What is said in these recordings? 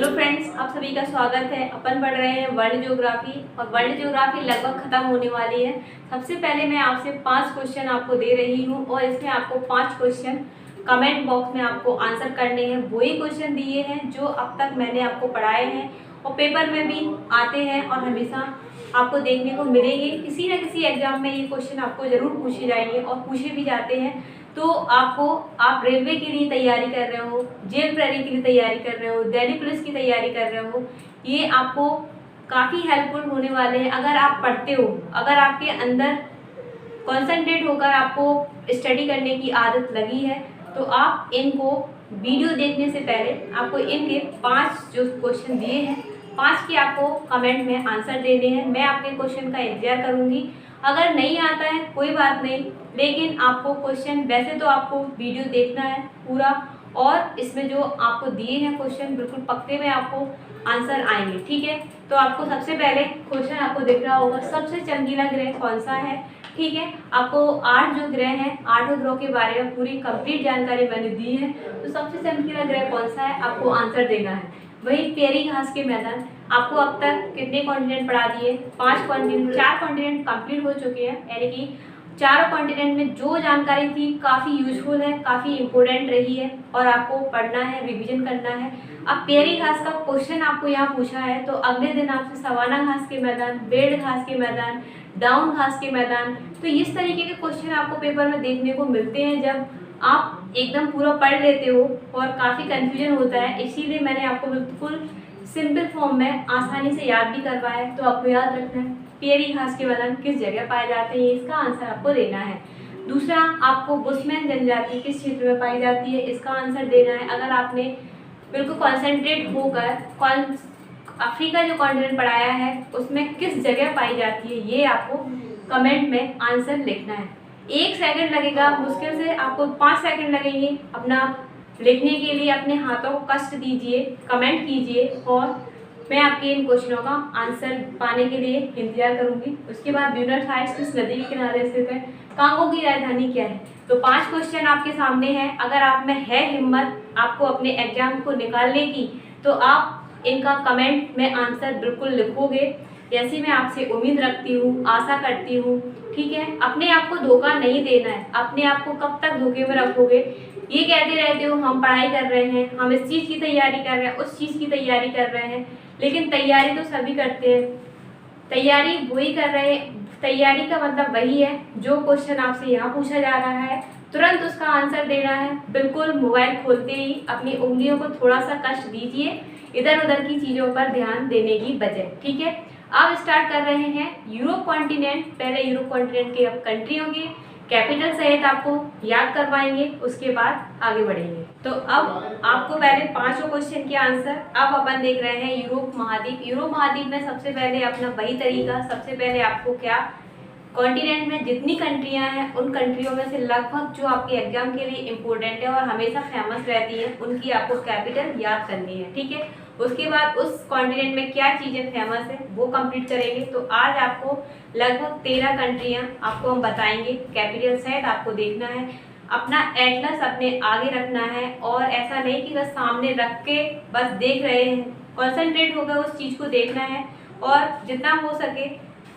Hello friends, आप सभी का स्वागत है। अपन पढ़ रहे हैं वर्ल्ड ज्योग्राफी और वर्ल्ड ज्योग्राफी लगभग खत्म होने वाली है। सबसे पहले मैं आपसे 5 क्वेश्चन आपको दे रही हूं और इसमें आपको 5 क्वेश्चन कमेंट बॉक्स में आपको आंसर करने हैं। वही क्वेश्चन दिए हैं जो अब तक मैंने आपको पढ़ाए हैं और पेपर में भी आते हैं और हमेशा आपको देखने को मिलेंगे। किसी न किसी एग्जाम में ये क्वेश्चन आपको जरूर पूछे जाएंगे और पूछे भी जाते हैं। तो आप रेलवे के लिए तैयारी कर रहे हो, जेल प्रहरी के लिए तैयारी कर रहे हो, दिल्ली पुलिस की तैयारी कर रहे हो, ये आपको काफ़ी हेल्पफुल होने वाले हैं। अगर आप पढ़ते हो, अगर आपके अंदर कंसंट्रेट होकर आपको स्टडी करने की आदत लगी है, तो आप इनको वीडियो देखने से पहले आपको इनके 5 जो क्वेश्चन दिए हैं 5 के आपको कमेंट में आंसर देने हैं। मैं आपके क्वेश्चन का इंतजार करूँगी। अगर नहीं आता है कोई बात नहीं, लेकिन आपको क्वेश्चन वैसे तो आपको वीडियो देखना है पूरा, और इसमें जो आपको दिए हैं क्वेश्चन बिल्कुल पक्के में आपको आंसर आएंगे। ठीक है, तो आपको सबसे पहले क्वेश्चन आपको दिख रहा होगा, सबसे चमकीला ग्रह कौन सा है। ठीक है, आपको 8 जो ग्रह हैं, 8 ग्रहों के बारे में पूरी कंप्लीट जानकारी मैंने दी है। तो सबसे चमकीला ग्रह कौन सा है आपको आंसर देना है। वही प्यारी घास के मैदान। आपको अब तक कितने कॉन्टिनेंट पढ़ा दिए? 5 कॉन्टिनेंट, 4 कॉन्टिनेंट कंप्लीट हो चुके हैं, यानी कि चारों कॉन्टिनेंट में जो जानकारी थी काफ़ी यूजफुल है, काफ़ी इंपॉर्टेंट रही है और आपको पढ़ना है, रिवीजन करना है। अब प्यारी घास का क्वेश्चन आपको यहाँ पूछा है, तो अगले दिन आपसे सवाना घास के मैदान, बेड़ घास के मैदान, डाउन घास के मैदान, तो इस तरीके के क्वेश्चन आपको पेपर में देखने को मिलते हैं जब आप एकदम पूरा पढ़ लेते हो और काफ़ी कन्फ्यूजन होता है। इसीलिए मैंने आपको बिल्कुल सिंपल फॉर्म में आसानी से याद भी करवाया है। तो आपको याद रखना है प्यारी घास के मैदान किस जगह पाए जाते हैं, इसका आंसर आपको देना है। दूसरा, आपको बुशमैन जनजाति किस क्षेत्र में पाई जाती है, इसका आंसर देना है। अगर आपने बिल्कुल कॉन्सेंट्रेट होकर अफ्रीका जो कॉन्टिनेंट पढ़ाया है उसमें किस जगह पाई जाती है, ये आपको कमेंट में आंसर लिखना है। 1 सेकंड लगेगा, मुश्किल से आपको 5 सेकंड लगेंगे अपना लिखने के लिए। अपने हाथों को कष्ट दीजिए, कमेंट कीजिए और मैं आपके इन क्वेश्चनों का आंसर पाने के लिए इंतजार करूंगी। उसके बाद ब्यूनस आयर्स किस नदी के किनारे स्थित है, कांगो की राजधानी क्या है। तो 5 क्वेश्चन आपके सामने हैं। अगर आप में है हिम्मत आपको अपने एग्जाम को निकालने की, तो आप इनका कमेंट में आंसर बिल्कुल लिखोगे, जैसी मैं आपसे उम्मीद रखती हूँ, आशा करती हूँ। ठीक है, अपने आप को धोखा नहीं देना है। अपने आप को कब तक धोखे में रखोगे? ये कहते रहते हो हम पढ़ाई कर रहे हैं, हम इस चीज़ की तैयारी कर रहे हैं, उस चीज़ की तैयारी कर रहे हैं, लेकिन तैयारी तो सभी करते हैं। तैयारी वही कर रहे हैं, तैयारी का मतलब वही है जो क्वेश्चन आपसे यहाँ पूछा जा रहा है तुरंत उसका आंसर देना है। बिल्कुल मोबाइल खोलते ही अपनी उंगलियों को थोड़ा सा कष्ट दीजिए, इधर उधर की चीज़ों पर ध्यान देने की बजाय। ठीक है, अब स्टार्ट कर रहे हैं यूरोप कॉन्टिनेंट। पहले यूरोप कॉन्टिनेंट के अब कंट्रियों के कैपिटल सहित आपको याद करवाएंगे, उसके बाद आगे बढ़ेंगे। तो अब आपको पहले 5 क्वेश्चन के आंसर। अब अपन देख रहे हैं यूरोप महाद्वीप। यूरोप महाद्वीप में सबसे पहले अपना वही तरीका, सबसे पहले आपको क्या कॉन्टिनेंट में जितनी कंट्रियां हैं उन कंट्रियों में से लगभग जो आपके एग्जाम के लिए इम्पोर्टेंट है और हमेशा फेमस रहती है उनकी आपको कैपिटल याद करनी है। ठीक है, उसके बाद उस कॉन्टिनेंट में क्या चीज़ें फेमस है वो कंप्लीट करेंगे। तो आज आपको लगभग 13 कंट्रियां आपको हम बताएंगे, कैपिटल सहित आपको देखना है। अपना एटलस अपने आगे रखना है और ऐसा नहीं कि बस सामने रख के बस देख रहे हैं, कॉन्सेंट्रेट होकर उस चीज़ को देखना है और जितना हो सके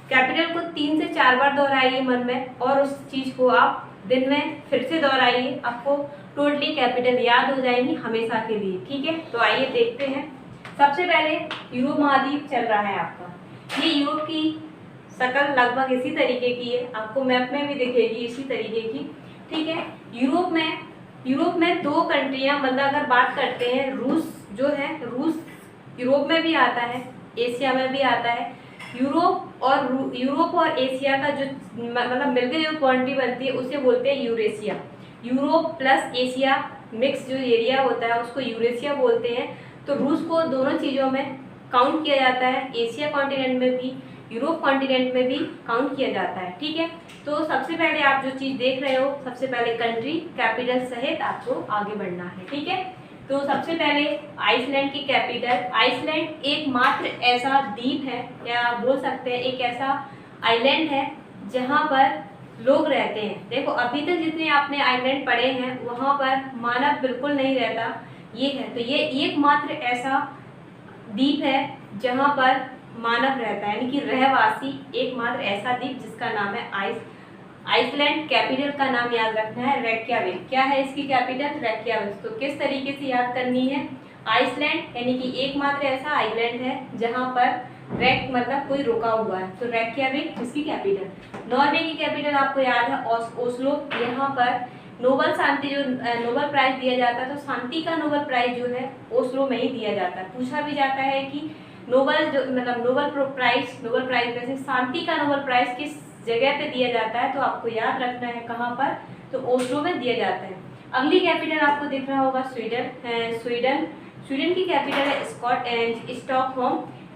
कैपिटल को 3 से 4 बार दोहराइए मन में और उस चीज़ को आप दिन में फिर से दोहराइए, आपको टोटली कैपिटल याद हो जाएंगी हमेशा के लिए। ठीक है, तो आइए देखते हैं। सबसे पहले यूरोप महाद्वीप चल रहा है आपका। ये यूरोप की शक्ल लगभग इसी तरीके की है, आपको मैप में भी दिखेगी इसी तरीके की। ठीक है, यूरोप में 2 कंट्रियां, मतलब अगर बात करते हैं, रूस जो है, रूस यूरोप में भी आता है, एशिया में भी आता है। यूरोप और एशिया का जो मतलब मिलकर जो क्वांटिटी बनती है उसे बोलते हैं Eurasia. Europe plus Asia mix जो एरिया होता है उसको यूरेशिया बोलते हैं। तो रूस को दोनों चीज़ों में काउंट किया जाता है, एशिया कॉन्टिनेंट में भी, यूरोप कॉन्टिनेंट में भी काउंट किया जाता है। ठीक है, तो सबसे पहले आप जो चीज़ देख रहे हो, सबसे पहले कंट्री कैपिटल सहित आपको आगे बढ़ना है। ठीक है, तो सबसे पहले आइसलैंड की कैपिटल। आइसलैंड एकमात्र ऐसा द्वीप है, या बोल सकते हैं एक ऐसा आइलैंड है जहाँ पर लोग रहते हैं। देखो अभी तक जितने आपने आइलैंड पढ़े हैं वहाँ पर मानव बिल्कुल नहीं रहता, ये है। तो ये एकमात्र ऐसा द्वीप है जहाँ पर मानव रहता है, यानी कि रहवासी एकमात्र ऐसा द्वीप जिसका नाम है आइसलैंड। कैपिटल का नाम याद रखना है रेक्याविक। क्या है इसकी कैपिटल? रेक्याविक। तो किस तरीके से याद करनी है? आइसलैंड यानी कि एकमात्र ऐसा आइलैंड है जहाँ पर रेक मतलब कोई रुका हुआ है, तो रेक्याविक इसकी कैपिटल। नॉर्वे की कैपिटल आपको याद है ओस्लो। यहाँ पर नोबल शांति जो नोबेल प्राइज दिया जाता है, तो शांति का नोबेल प्राइज जो है ओस्लो में ही दिया जाता है। पूछा भी जाता है कि नोबेल जो मतलब नोबेल प्राइज में से शांति का नोबेल प्राइज किस जगह पे दिया जाता है, तो आपको याद रखना है कहाँ पर, तो ओस्लो में दिया जाता है। अगली कैपिटल आपको दिख रहा होगा स्वीडन की कैपिटल है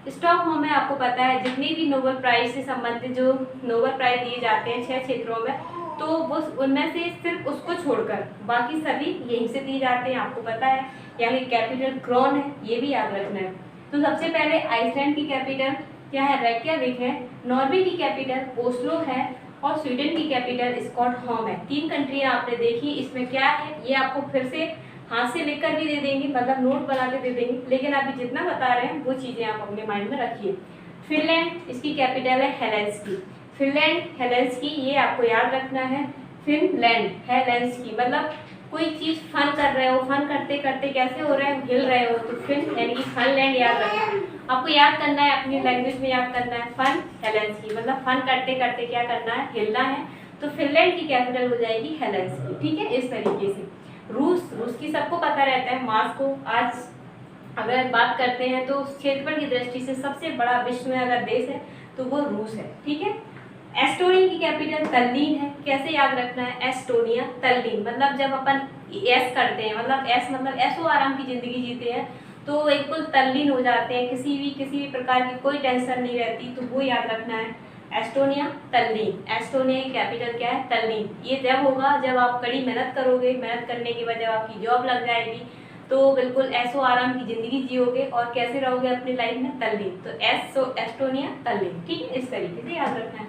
स्टॉकहोम में आपको पता है जितने भी नोबेल प्राइज से संबंधित जो नोबेल प्राइज दिए जाते हैं 6 क्षेत्रों में, तो वो उनमें से सिर्फ उसको छोड़कर बाकी सभी यहीं से दिए जाते हैं, आपको पता है। यहाँ की कैपिटल क्रोन है, ये भी याद रखना है। तो सबसे पहले आइसलैंड की कैपिटल क्या है? रेक्याविक है। नॉर्वे की कैपिटल ओस्लो है और स्वीडन की कैपिटल स्टॉकहोम है। 3 कंट्रियाँ आपने देखी। इसमें क्या है ये आपको फिर से हाथ से लिखकर भी दे देंगे, मतलब नोट बना के दे देंगे, लेकिन अभी जितना बता रहे हैं वो चीज़ें आप अपने माइंड में रखिए। फिनलैंड, इसकी कैपिटल है हेलेंस्की, ये आपको याद रखना है। फिनलैंड हेलेंस्की मतलब कोई चीज़ फन कर रहे हो, फन करते करते कैसे हो रहे हो, हिल रहे हो, तो फिन यानी कि फिनलैंड याद रखना है। आपको याद करना है, अपनी लैंग्वेज में याद करना है। फन हेलेंस्की मतलब फन करते करते क्या करना है, हिलना है। तो फिनलैंड की कैपिटल हो जाएगी हेलेंस्की, ठीक है। इस तरीके से रूस की सबको पता रहता है मार्स को। आज अगर बात करते हैं तो क्षेत्रफल की दृष्टि से सबसे बड़ा विश्व में अगर देश है तो वो रूस है, ठीक है। एस्टोनिया की कैपिटल तल्लीन है। कैसे याद रखना है? एस्टोनिया तल्लीन मतलब जब अपन एस करते हैं, मतलब ऐसो आराम की जिंदगी जीते हैं, तो बिल्कुल तल्लीन हो जाते हैं, किसी भी प्रकार की कोई टेंशन नहीं रहती, तो वो याद रखना है एस्टोनिया तल्लीन। एस्टोनिया की कैपिटल क्या है? तल्लीन। ये जब होगा जब आप कड़ी मेहनत करोगे, मेहनत करने के बाद जब आपकी जॉब लग जाएगी तो बिल्कुल ऐसो आराम की जिंदगी जियोगे और कैसे रहोगे अपनी लाइफ में? तल्लीन। तो एस्टोनिया तल्लीन, ठीक है। इस तरीके से याद रखना है।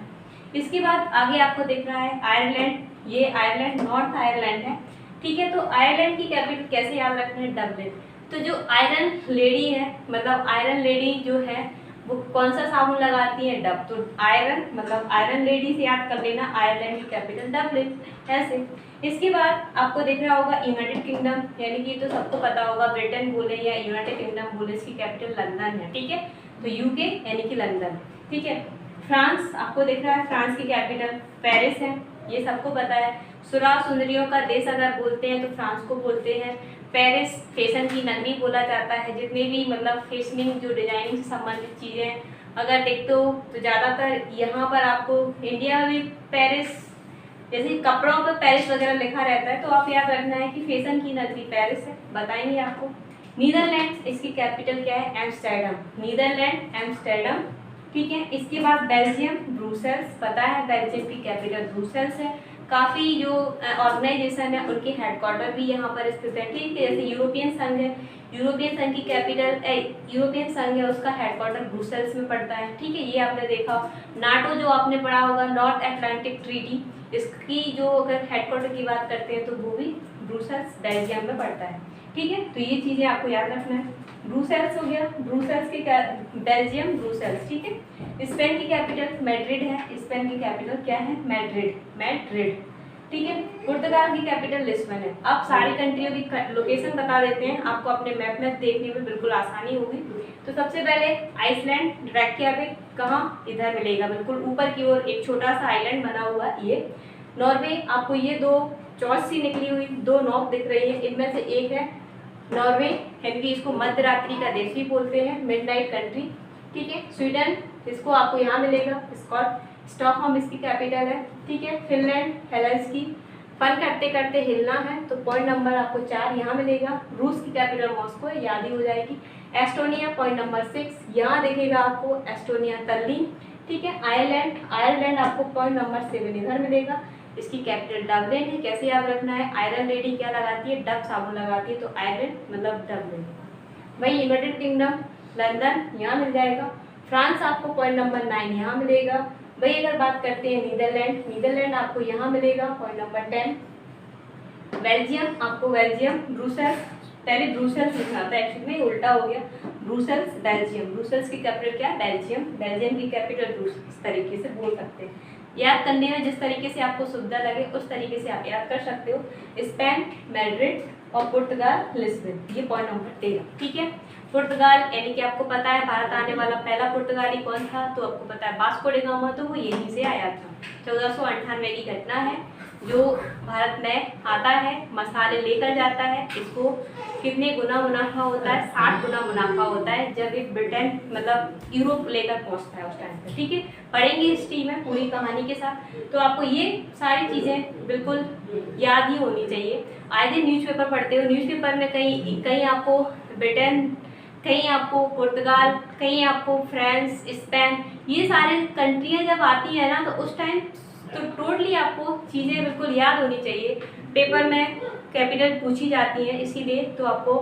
इसके बाद आगे आपको दिख रहा है आयरलैंड। ये आयरलैंड नॉर्थ आयरलैंड है, ठीक है। तो आयरलैंड की कैपिटल कैसे याद रखना है? डबलिन। तो जो आयरन लेडी है, मतलब आयरन लेडी जो है वो कौन सा साबुन लगाती है? डब। तो आयरन मतलब आयरन लेडी से याद कर लेना, आयरलैंड की कैपिटल डबलिन, ऐसे। इसके बाद आपको दिख रहा होगा यूनाइटेड किंगडम, यानी कि तो सबको पता होगा ब्रिटेन बोले या यूनाइटेड किंगडम बोले, इसकी कैपिटल लंदन है, ठीक है। तो यूके यानी कि लंदन, ठीक है। फ्रांस आपको दिख रहा है, फ्रांस की कैपिटल पेरिस है, ये सबको पता है। सुराग सुंदरियों का देश अगर बोलते हैं तो फ्रांस को बोलते हैं। पेरिस फैशन की नगरी बोला जाता है। जितने भी मतलब फैशनिंग जो डिजाइनिंग से संबंधित चीज़ें अगर देखते हो तो ज़्यादातर यहाँ पर आपको इंडिया में भी पेरिस, जैसे कपड़ों पर पेरिस वगैरह लिखा रहता है, तो आप याद रखना है कि फैशन की नगरी पेरिस है, बताएंगे आपको। नीदरलैंड, इसकी कैपिटल क्या है? एम्स्टर्डम। नीदरलैंड एम्स्टर्डम, ठीक है। इसके बाद बेल्जियम ब्रुसेल्स, पता है बेल्जियम की कैपिटल ब्रुसेल्स है। काफ़ी जो ऑर्गेनाइजेशन है उनके हेडक्वार्टर भी यहाँ पर स्थित है, ठीक है। जैसे यूरोपियन संघ है, यूरोपियन संघ की कैपिटल यूरोपियन संघ है, उसका हेडक्वार्टर ब्रुसेल्स में पड़ता है, ठीक है। ये आपने देखा। नाटो जो आपने पढ़ा होगा, नॉर्थ अटलांटिक ट्रीटी, इसकी जो अगर हेडक्वार्टर की बात करते हैं तो वो भी ब्रुसेल्स बेल्जियम में पड़ता है, ठीक है। तो ये चीज़ें आपको याद रखना है। ब्रुसेल्स हो गया, ब्रुसेल्स की बेल्जियम ब्रुसेल्स, ठीक है। स्पेन की कैपिटल मैड्रिड है, स्पेन की कैपिटल क्या है? मैड्रिड, ठीक है। पुर्तगाल की कैपिटल लिस्बन है। अब सारी कंट्रियों की लोकेशन बता देते हैं, आपको अपने मैप में देखने में बिल्कुल आसानी होगी। तो सबसे पहले आइसलैंड रेक्याविक कहाँ? इधर मिलेगा, बिल्कुल ऊपर की ओर एक छोटा सा आइलैंड बना हुआ ये। नॉर्वे, आपको ये 2 चौथ सी निकली हुई 2 नॉर्थ दिख रही है, इनमें से एक है नॉर्वे, यानी कि इसको मध्य रात्रि का देश भी बोलते हैं, मिडनाइट कंट्री, ठीक है। स्वीडन, इसको आपको यहाँ मिलेगा, स्टॉकहोम इसकी कैपिटल है, ठीक है। फिनलैंड हेलेंस्की, फन करते करते हिलना है, तो पॉइंट नंबर आपको 4 यहाँ मिलेगा। रूस की कैपिटल मॉस्को, याद ही हो जाएगी। एस्टोनिया पॉइंट नंबर 6 यहाँ देखेगा आपको, एस्टोनिया तल्लीन, ठीक है। आयरलैंड आपको पॉइंट नंबर 7 इधर मिलेगा, इसकी कैपिटल डबलिन है। कैसे याद रखना है? आयरन लेडी क्या लगाती है? डब साबुन लगाती है, तो आयरन मतलब डबलिन। वही यूनाइटेड किंगडम लंदन यहाँ मिल जाएगा। फ्रांस आपको पॉइंट नंबर 9 यहाँ मिलेगा। वही अगर बात करते हैं नीदरलैंड आपको यहाँ मिलेगा पॉइंट नंबर 10। बेल्जियम आपको बेल्जियम ब्रुसेल्स, पहले ब्रुसेल्स लिखना था, एक्चुअली में उल्टा हो गया, ब्रुसेल्स, बेल्जियम। ब्रुसेल्स की कैपिटल क्या है? बेल्जियम। बेल्जियम की कैपिटल ब्रुसेल्स। इस तरीके से बोल सकते हैं। याद करने में जिस तरीके से आपको सुविधा लगे उस तरीके से आप याद कर सकते हो। स्पेन मैड्रिड और पुर्तगाल लिस्बन। ये पॉइंट नंबर 13। ठीक है। पुर्तगाल यानी कि आपको पता है भारत आने वाला पहला पुर्तगाली कौन था? तो आपको पता है वास्को डी गामा, तो वो यहीं से आया था। 1498 की घटना है। जो भारत में आता है, मसाले लेकर जाता है, इसको कितने गुना मुनाफा होता है? 60 गुना मुनाफा होता है जब ये ब्रिटेन मतलब यूरोप लेकर पहुंचता है उस टाइम पर। ठीक है। पढ़ेंगे हिस्ट्री में पूरी कहानी के साथ, तो आपको ये सारी चीज़ें बिल्कुल याद ही होनी चाहिए। आए दिन न्यूज़पेपर पढ़ते हो, न्यूज़पेपर में कहीं आपको ब्रिटेन, कहीं आपको पुर्तगाल, कहीं आपको फ्रांस, स्पेन, ये सारे कंट्रियाँ जब आती है ना तो उस टाइम तो टोटली आपको चीज़ें बिल्कुल याद होनी चाहिए। पेपर में कैपिटल पूछी जाती हैं, इसीलिए तो आपको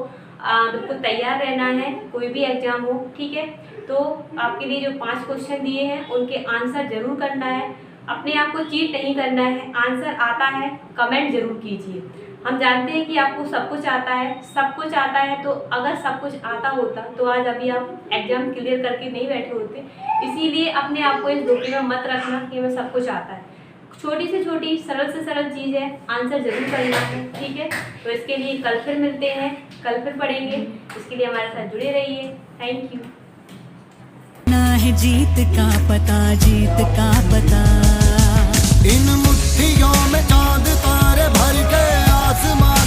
बिल्कुल तैयार रहना है कोई भी एग्जाम हो। ठीक है। तो आपके लिए जो 5 क्वेश्चन दिए हैं उनके आंसर जरूर करना है। अपने आप को चीट नहीं करना है। आंसर आता है कमेंट जरूर कीजिए। हम जानते हैं कि आपको सब कुछ आता है, सब कुछ आता है, तो अगर सब कुछ आता होता तो आज अभी आप एग्जाम क्लियर करके नहीं बैठे होते। इसीलिए अपने आप को इस धोखे में मत रखना कि हमें सब कुछ आता है। छोटी से छोटी सरल से सरल चीज़ है, आंसर जरूर करना है। ठीक है। तो इसके लिए कल फिर मिलते हैं, कल फिर पढ़ेंगे। इसके लिए हमारे साथ जुड़े रहिए। Thank you. ना है जीत का पता, जीत का पता। इन मुट्ठियों में चांद तारे भर के आसमान